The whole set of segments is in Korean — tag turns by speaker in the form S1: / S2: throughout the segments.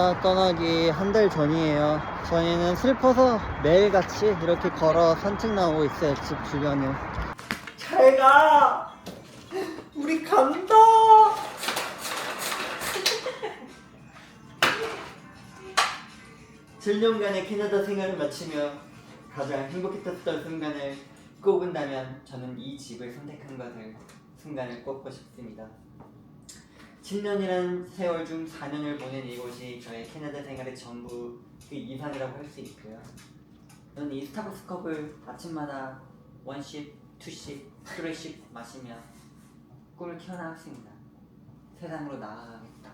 S1: 캐나다 떠나기 한 달 전이에요. 저희는 슬퍼서 매일같이 이렇게 걸어 산책 나오고 있어요. 집 주변을. 잘 가! 우리 간다! 7년간의 캐나다 생활을 마치며 가장 행복했던 순간을 꼽은다면 저는 이 집을 선택한 것을 순간을 꼽고 싶습니다. 7년이란 세월 중 4년을 보낸 이곳이 저의 캐나다 생활의 전부 그 이상이라고 할 수 있고요. 저는 이 스타벅스 컵을 아침마다 1씩, 2씩, 3씩 마시며 꿈을 키워나갔습니다. 세상으로 나아가겠다.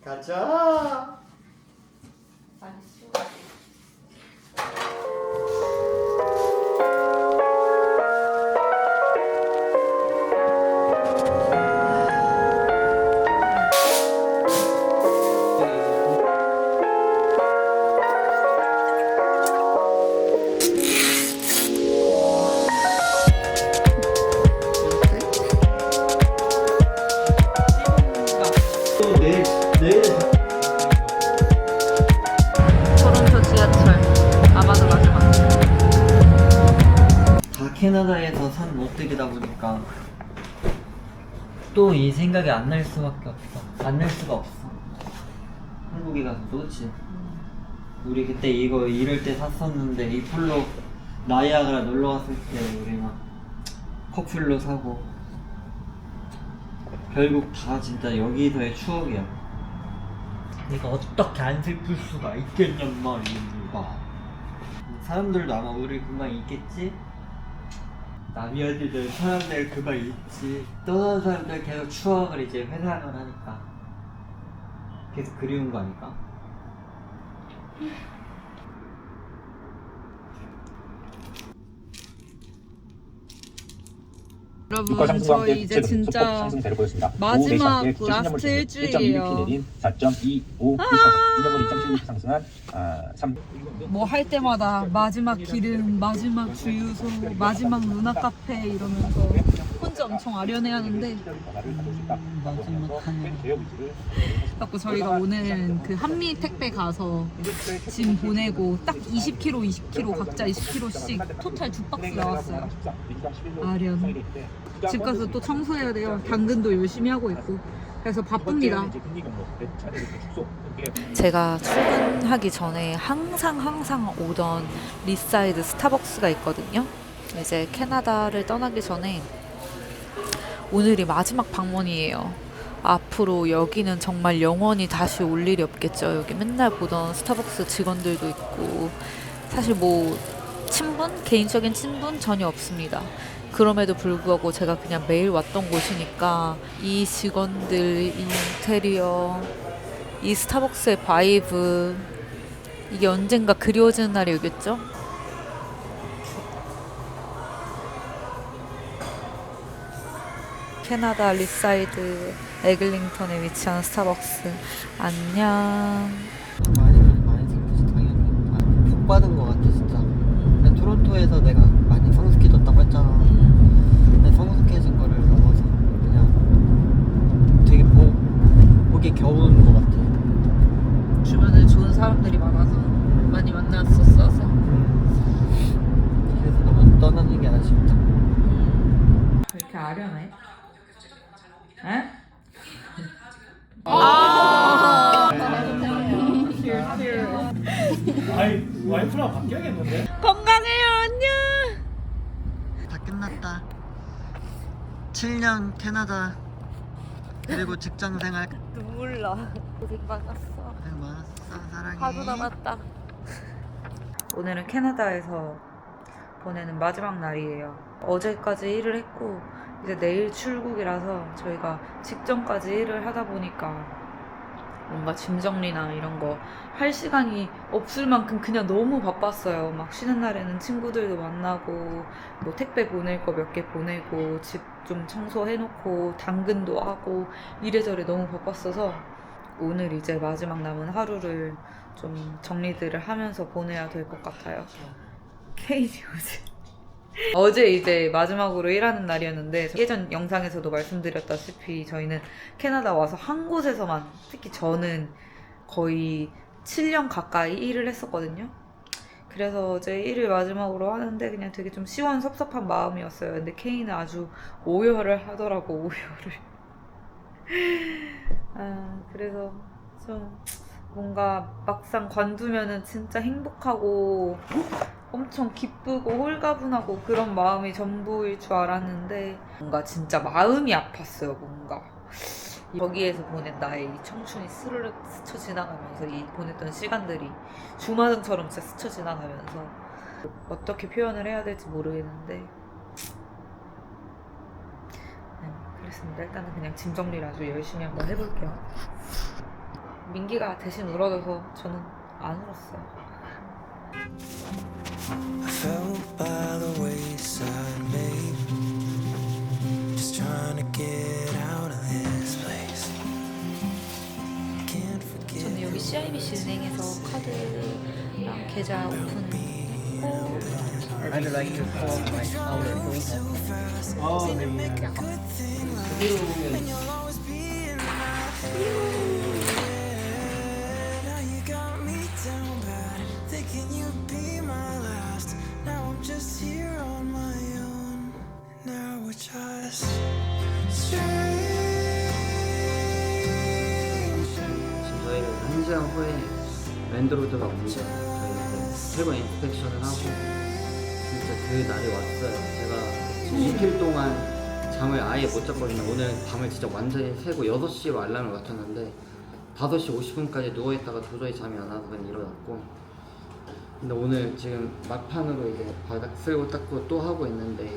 S1: 가자!
S2: 맛있어. 토론토 지하철 아마도 마지막.
S1: 다 캐나다에서 산 옷들이다 보니까 또 이 생각이 안 날 수밖에 없어. 안 날 수가 없어. 한국에 가서 또 그치? 우리 그때 이거 이럴 때 샀었는데 이 폴로 나이아가라 놀러 갔을 때 우리 막 커플로 사고 결국 다 진짜 여기서의 추억이야. 내가 어떻게 안 슬플 수가 있겠냔 말이야. 사람들도 아마 우리 금방 잊겠지? 남이어지들 사람들 금방 잊지. 떠난 사람들 계속 추억을 이제 회상을 하니까 계속 그리운 거 아닐까?
S3: 여러분 저희 이제 진짜 마지막 라스트 일주일이에요. 뭐 할 때마다 마지막 기름, 마지막 주유소, 마지막 누나 카페 이러면서 혼자 엄청 아련해 하는데 그래갖고 저희가 오늘 그 한미 택배 가서 짐 보내고 딱 20kg, 20kg 각자 20kg씩 토탈 2박스 나왔어요. 아련. 집 가서 또 청소해야 돼요. 당근도 열심히 하고 있고. 그래서 바쁩니다.
S2: 제가 출근하기 전에 항상 오던 리사이드 스타벅스가 있거든요. 이제 캐나다를 떠나기 전에 오늘이 마지막 방문이에요. 앞으로 여기는 정말 영원히 다시 올 일이 없겠죠. 여기 맨날 보던 스타벅스 직원들도 있고 사실 뭐 친분? 개인적인 친분 전혀 없습니다. 그럼에도 불구하고 제가 그냥 매일 왔던 곳이니까 이 직원들, 이 인테리어, 이 스타벅스의 바이브 이게 언젠가 그리워지는 날이 오겠죠? 캐나다 리사이드 에글링턴에 위치한 스타벅스. 안녕.
S1: 많이 슬프지 당연히. 복 받은 거 같아 진짜. 근데 토론토에서 내가 많이 성숙해졌다고 했잖아. 근데 성숙해진 거를 넘어서 그냥 되게 복에 겨운 거 같아.
S3: 주변에 좋은 사람들이 많아서 많이 만났었어서.
S1: 그래서 너무 떠나는 게 아쉽다.
S3: 왜 이렇게 아련해? 에?
S4: 아이 와이프랑 바뀌어야겠는데?
S3: 건강해요. 안녕.
S1: 다 끝났다. 7년 캐나다 그리고 직장생활
S2: 눈물 나. 고생 많았어.
S1: 고생 많았어. 사랑해.
S2: 하루 남았다.
S3: 오늘은 캐나다에서 보내는 마지막 날이에요. 어제까지 일을 했고 이제 내일 출국이라서 저희가 직전까지 일을 하다 보니까 뭔가 짐 정리나 이런 거 할 시간이 없을 만큼 그냥 너무 바빴어요. 막 쉬는 날에는 친구들도 만나고 뭐 택배 보낼 거 몇 개 보내고 집 좀 청소해놓고 당근도 하고 이래저래 너무 바빴어서 오늘 이제 마지막 남은 하루를 좀 정리들을 하면서 보내야 될 것 같아요. 케이지 오지. 어제 이제 마지막으로 일하는 날이었는데 예전 영상에서도 말씀드렸다시피 저희는 캐나다 와서 한 곳에서만 특히 저는 거의 7년 가까이 일을 했었거든요. 그래서 어제 일을 마지막으로 하는데 그냥 되게 좀 시원섭섭한 마음이었어요. 근데 케이는 아주 오열을 하더라고, 오열을. 그래서 좀 뭔가 막상 관두면은 진짜 행복하고 엄청 기쁘고 홀가분하고 그런 마음이 전부일 줄 알았는데 뭔가 진짜 마음이 아팠어요. 뭔가 거기에서 보낸 나의 이 청춘이 스르륵 스쳐 지나가면서 이 보냈던 시간들이 주마등처럼 진짜 스쳐 지나가면서 어떻게 표현을 해야 될지 모르겠는데 그렇습니다. 일단은 그냥 짐 정리를 아주 열심히 한번 해볼게요. 민기가 대신 울어줘서 저는 안 울었어요.
S5: I fell by the wayside, babe. Just trying to get out of this place. Can't forget.
S3: 저는 여기 CIBC 은행에서 카드랑 계좌 오픈했고
S1: I'd like to call my our green
S4: 어, 네.
S5: Now you got me down bad, thinking you'd be my last. Now I'm just here on my own. Now we're just strange.
S1: 지금 저희는 1시간 후에 랜드로드가 옵니다. 저희 이제 세번 인스펙션을 하고 진짜 그 날이 왔어요. 제가 지금 이틀 동안 잠을 아예 못 잤거든요. 오늘 밤을 진짜 완전히 새고 6시로 알람을 맞췄는데 5시 50분까지 누워있다가 도저히 잠이 안 와서 그냥 일어났고, 근데 오늘 지금 막판으로 이제 바닥 쓸고 닦고 또 하고 있는데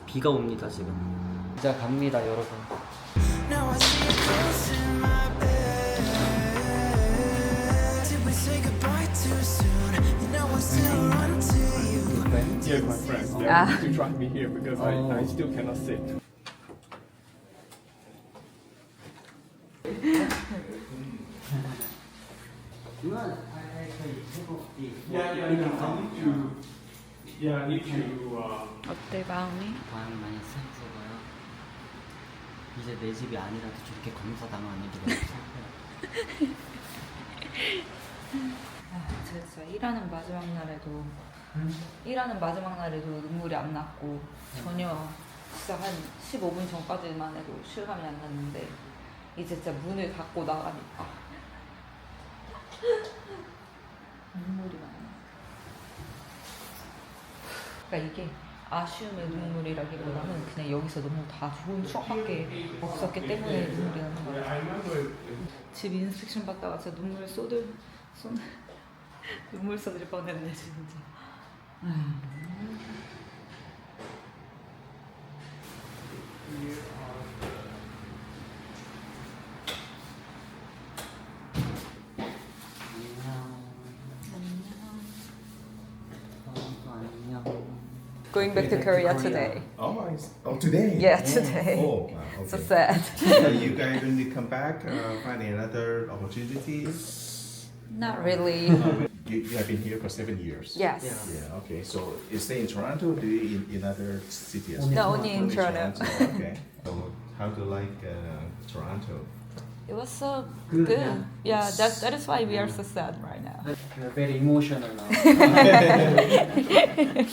S1: 비가 옵니다. 지금 이제 갑니다, 여러분.
S5: Now I see you close in my bed. Did we say goodbye too soon? You know I still run to you.
S4: Yeah, my friends. They want to drive me here because I still cannot sit. I need to.
S3: 어때 마음이?
S1: 마음이 많이 슬프고요. 이제 내 집이 아니라도 저렇게 검사당하는 게 너무 슬퍼요.
S3: 제가 진짜 일하는 마지막 날에도 눈물이 안 났고 전혀 진짜 한 15분 전까지만 해도 실감이 안 났는데 이제 진짜 문을 닫고 나가니까 눈물이 나요. 그러니까 이게 아쉬움의 눈물이라기보다는 그냥 여기서 너무 다 좋은 추억밖에 없었기 때문에 눈물이 나는 것 같아요. 집 인스펙션 받다가 진짜 눈물 쏟을 뻔했네 진짜. Going back to Korea today.
S6: Oh, today?
S3: Yeah, today.
S6: Oh,
S3: So
S6: okay.
S3: sad.
S6: So you guys going to come back, find another opportunity?
S3: Not really.
S6: You have been here for 7 years.
S3: Yes.
S6: Yeah, okay. So you stay in Toronto or do you in other city as well?
S3: No, only in
S6: Only
S3: Toronto.
S6: Okay. So how do you like Toronto?
S3: It was so
S1: Good,
S3: good.
S1: yeah.
S3: Yeah, that is why we are so sad right now.
S1: You're very emotional now. Thank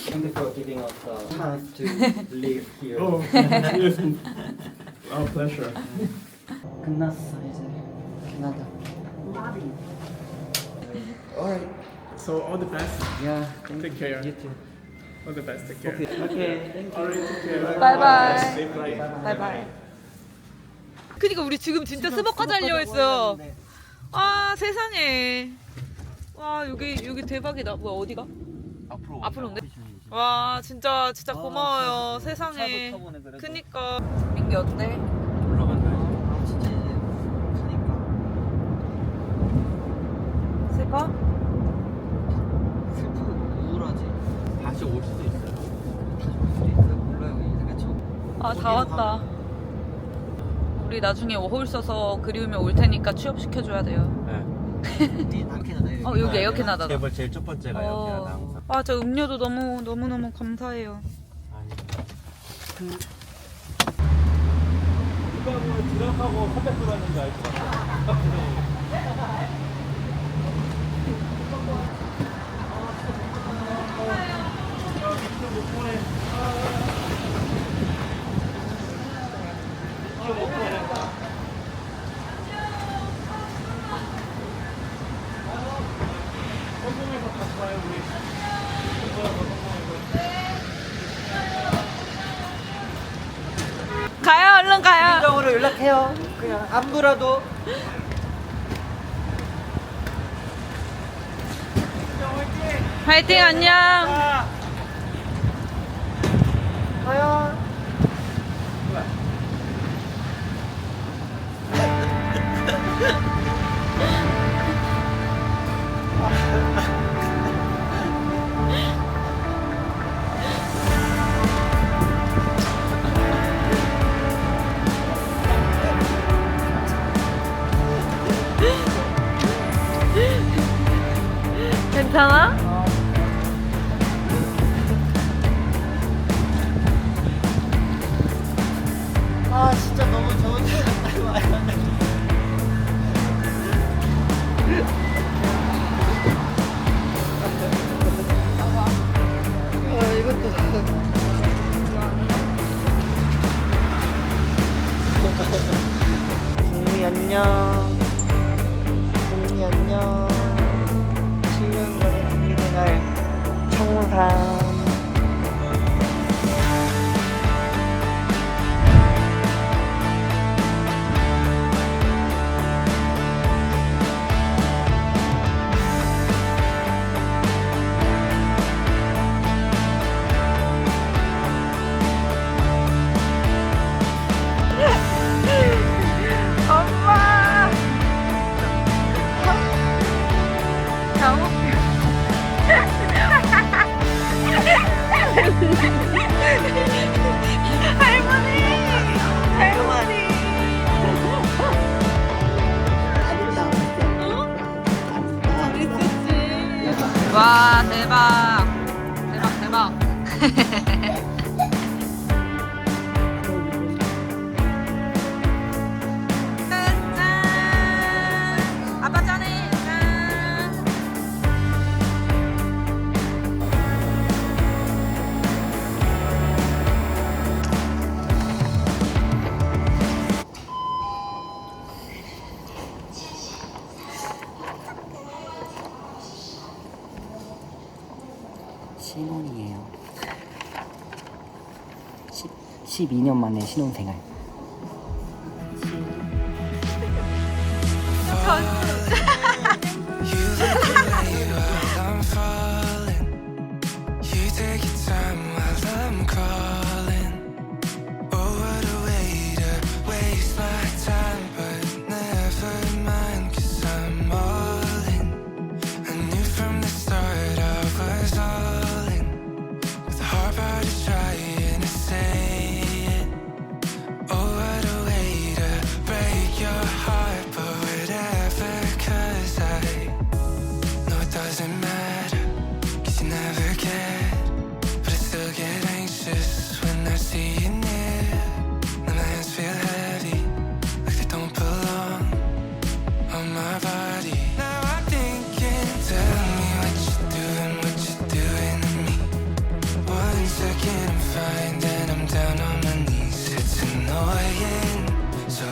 S1: you for giving us the chance to live here.
S4: Oh, yes. Our pleasure.
S1: 끝났어 이제 캐나다. Alright.
S4: So all the best.
S1: Yeah. Thank
S4: Take
S1: you.
S4: care.
S1: You too.
S4: All the best. Take care.
S1: Okay. Thank you.
S4: Alright, take care.
S3: Bye bye.
S4: Safe flight.
S3: Bye bye. 그니까 우리 지금 진짜 스모까지 하려고 했어요. 아 세상에. 와 여기 대박이다. 뭐야 어디가? 앞으로 온대? 와 진짜 고마워요. 세상에. 그니까. 민기 어때?
S1: 올라간다. 진짜 이제 가니까
S3: 슬퍼?
S1: 슬프고 우울하지. 다시 올 수도 있어요. 다시 올 수도 있어요. 몰라요. 이제가 저.
S3: 아 다 왔다. 우리 나중에 워홀 써서 그리우면 올 테니까 취업시켜줘야 돼요.
S7: 이 캐나다.
S3: 여기 에어 캐나다다.
S7: 제일 첫 번째가 에어 캐나다 항상.
S3: 아, 저 음료도 너무 감사해요.
S4: 누가 보면 드랍하고 컴백도 하는 줄 알 것 같아.
S3: 가요, 얼른 가요.
S1: 개인적으로 연락해요. 그냥 안부라도.
S3: 화이팅, 안녕.
S1: 가요.
S3: 괜찮아?
S1: 아 진짜 너무 좋은데. 국미 안녕. 국미 안녕. 7년 전의 국미 생활 청산.
S3: 엄마. 너무 할머니. 와, 대박. 짠. 아빠 짠해. 짠.
S1: 신혼이에요. 12년 만에 신혼생활.
S5: You look away while I'm falling. You take your time while I'm calling. Oh, what a way to waste my time, but never mind, 'cause I'm all in. I knew from the start I was all in, with a hard part of trying to say it. Oh, what a way to break your heart, but whatever, 'cause I know it doesn't matter, 'cause you never cared. But I still get anxious when I see you near. Now my hands feel heavy, like they don't belong on my body. Now I'm thinking, tell me what you're doing to me. 1 second I'm fine, then I'm down on my knees. It's annoying, so